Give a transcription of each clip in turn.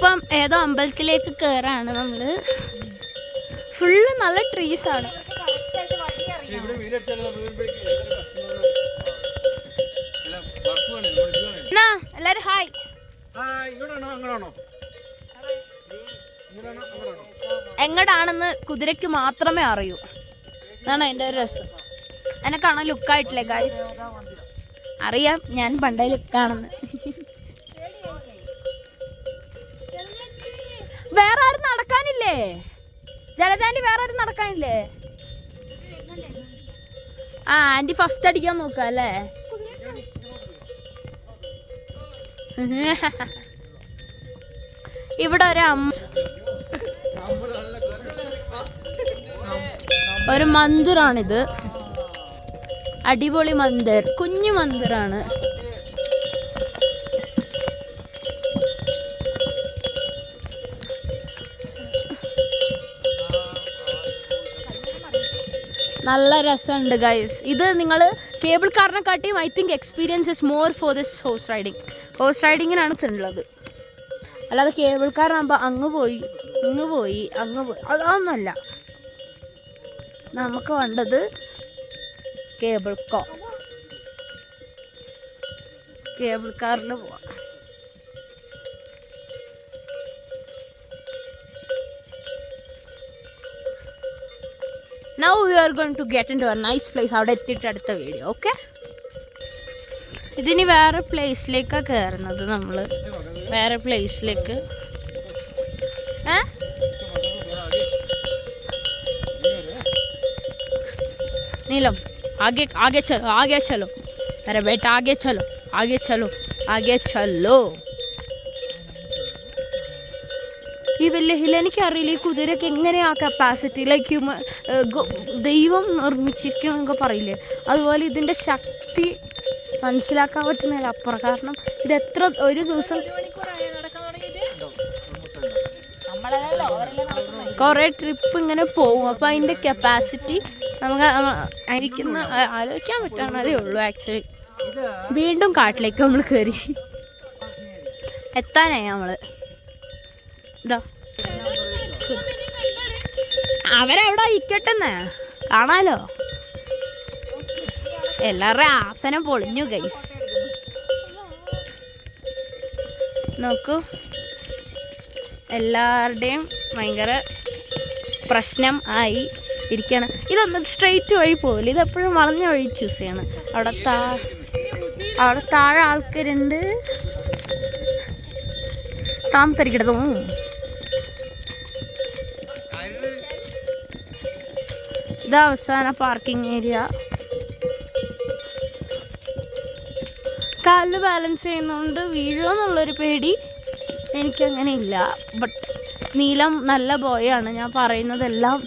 ഇപ്പം ഏതോ അമ്പലത്തിലേക്ക് കയറാണ് നമ്മള്. ഫുള്ള് നല്ല ട്രീസ് ആണ്. എല്ലാരും ഹായ്. എങ്ങടാണെന്ന് കുതിരയ്ക്ക് മാത്രമേ അറിയൂ. അതാണ് എൻ്റെ ഒരു രസം. എന്നെ കാണാൻ ലുക്കായിട്ടില്ലേ ഗൈസ്? അറിയാം ഞാൻ പണ്ടേ ലുക്കാണെന്ന്. വേറെ ആരും നടക്കാനില്ലേ? ജലജാൻറ്റി വേറെ ആരും നടക്കാനില്ലേ? ആ ആൻറ്റി ഫസ്റ്റ് അടിക്കാൻ നോക്കുക അല്ലേ? ഇവിടെ ഒരു മന്ദിറാണിത്. അടിപൊളി മന്ദിർ, കുഞ്ഞു മന്ദിറാണ്. നല്ല രസമുണ്ട് ഗൈസ്. ഇത് നിങ്ങൾ കേബിൾ കാറിനെക്കാട്ടിയും I think experience is more for this horse riding. Horse റൈഡിങ്ങിനാണ് ഉള്ളത്. അല്ലാതെ കേബിൾ കാറിനാകുമ്പോൾ അങ്ങ് പോയി അതൊന്നുമല്ല. നമുക്ക് വേണ്ടത് കേബിൾ കാറിൽ പോവാം. Now we are going to get into a nice place. അവിടെ എത്തിയിട്ട് അടുത്ത വീഡിയോ. ഓക്കെ, ഇതിനി വേറെ പ്ലേസിലേക്കാണ് കയറുന്നത്. നമ്മൾ വേറെ പ്ലേസിലേക്ക്. नीलम आगे चलो अरे बेटा आगे चलो. ഈ വലിയ ഹിൽ എനിക്കറിയില്ല ഈ കുതിരയ്ക്ക് എങ്ങനെയാ കപ്പാസിറ്റി. ലൈക്ക് ദൈവം നിർമ്മിച്ചിരിക്കണമെന്നൊക്കെ പറയില്ലേ, അതുപോലെ ഇതിൻ്റെ ശക്തി മനസ്സിലാക്കാൻ പറ്റുന്നതിൽ അപ്പുറം. കാരണം ഇത് എത്ര ഒരു ദിവസം കുറേ ട്രിപ്പ് ഇങ്ങനെ പോകും. അപ്പോൾ അതിൻ്റെ കപ്പാസിറ്റി നമുക്ക് ആലോചിക്കാൻ പറ്റാവുന്നതേ ഉള്ളൂ. ആക്ച്വലി വീണ്ടും കാട്ടിലേക്ക് നമ്മൾ കയറി എത്താനായി നമ്മൾ. ഇതാ അവരവിടെ ഇരിക്കട്ടെന്ന് കാണാലോ. എല്ലാവരുടെയും ആസനം പൊളിഞ്ഞു ഗൈസ്. നോക്കൂ, എല്ലാവരുടെയും ഭയങ്കര പ്രശ്നം ആയി ഇരിക്കണം. ഇതൊന്നും സ്ട്രെയിറ്റ് വഴി പോകില്ല, ഇതെപ്പോഴും വളഞ്ഞ വഴി ചൂസ് ചെയ്യണം. അവിടെ താഴെ ആൾക്കാരുണ്ട്. താമസിക്കരുതും. ഇത് അവസാന പാർക്കിംഗ് ഏരിയ. കാലിൽ ബാലൻസ് ചെയ്യുന്നതുകൊണ്ട് വീഴുമെന്നുള്ളൊരു പേടി എനിക്കങ്ങനെ ഇല്ല. ബട്ട് നീലം നല്ല ബോയാണ്. ഞാൻ പറയുന്നതെല്ലാം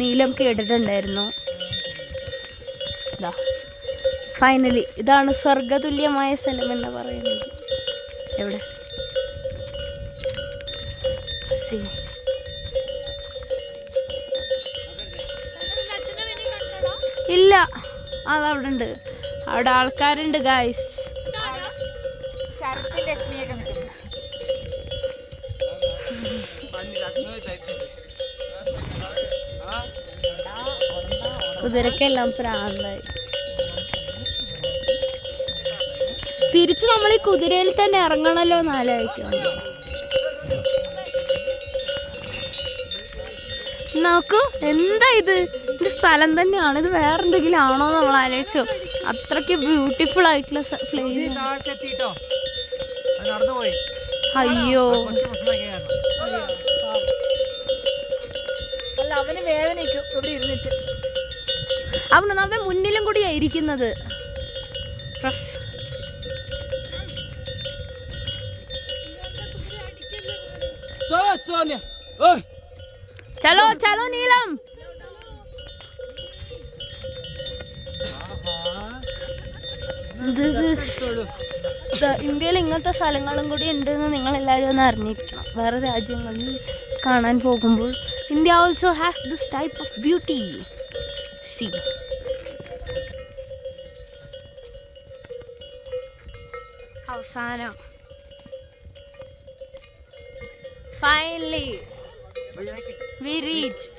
നീലം കേട്ടിട്ടുണ്ടായിരുന്നു. ഇതാ ഫൈനലി ഇതാണ് സ്വർഗതുല്യമായ സ്ഥലം എന്ന് പറയുന്നത്. എവിടെ ഇല്ല, അതവിടെ ഉണ്ട്. അവിടെ ആൾക്കാരുണ്ട് ഗായ്സ്. കുതിരക്കെല്ലാം പ്രാന്തായി. തിരിച്ച് നമ്മൾ ഈ കുതിരയിൽ തന്നെ ഇറങ്ങണല്ലോ എന്ന് ആലോചിക്കണം. നോക്കൂ, എന്താ ഇത് സ്ഥലം തന്നെയാണ്. ഇത് വേറെ എന്തെങ്കിലും ആണോ എന്ന് നമ്മൾ ആലോചിച്ചോ. അത്രയ്ക്ക് ബ്യൂട്ടിഫുൾ ആയിട്ടുള്ള പ്ലേസ്. അയ്യോ, അവന് വേദനയ്ക്കും ഇവിടെ ഇരുന്നിട്ട്. അവൻ മുന്നിലും കൂടിയാണ് ഇരിക്കുന്നത്. ചലോ ചലോ നീലം. ഇന്ത്യയിൽ ഇങ്ങനത്തെ സ്ഥലങ്ങളും കൂടി ഉണ്ടെന്ന് നിങ്ങളെല്ലാവരും ഒന്ന് അറിഞ്ഞിരിക്കണം. വേറെ രാജ്യങ്ങളിൽ കാണാൻ പോകുമ്പോൾ India also has this type of beauty. C അവസാനം Finally, we reached.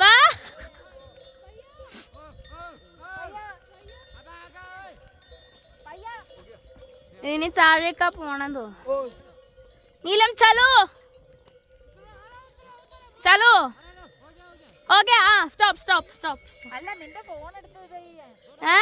വാ. ഇനി താഴേക്കാ പോണെന്ന് തോന്നുന്നു. നീലം ചലോ ചലോ. ഓക്കെ. ആ സ്റ്റോപ്പ് സ്റ്റോപ്പ് സ്റ്റോപ്പ്. അല്ല നിന്റെ ഫോൺ എടുത്ത് ഏ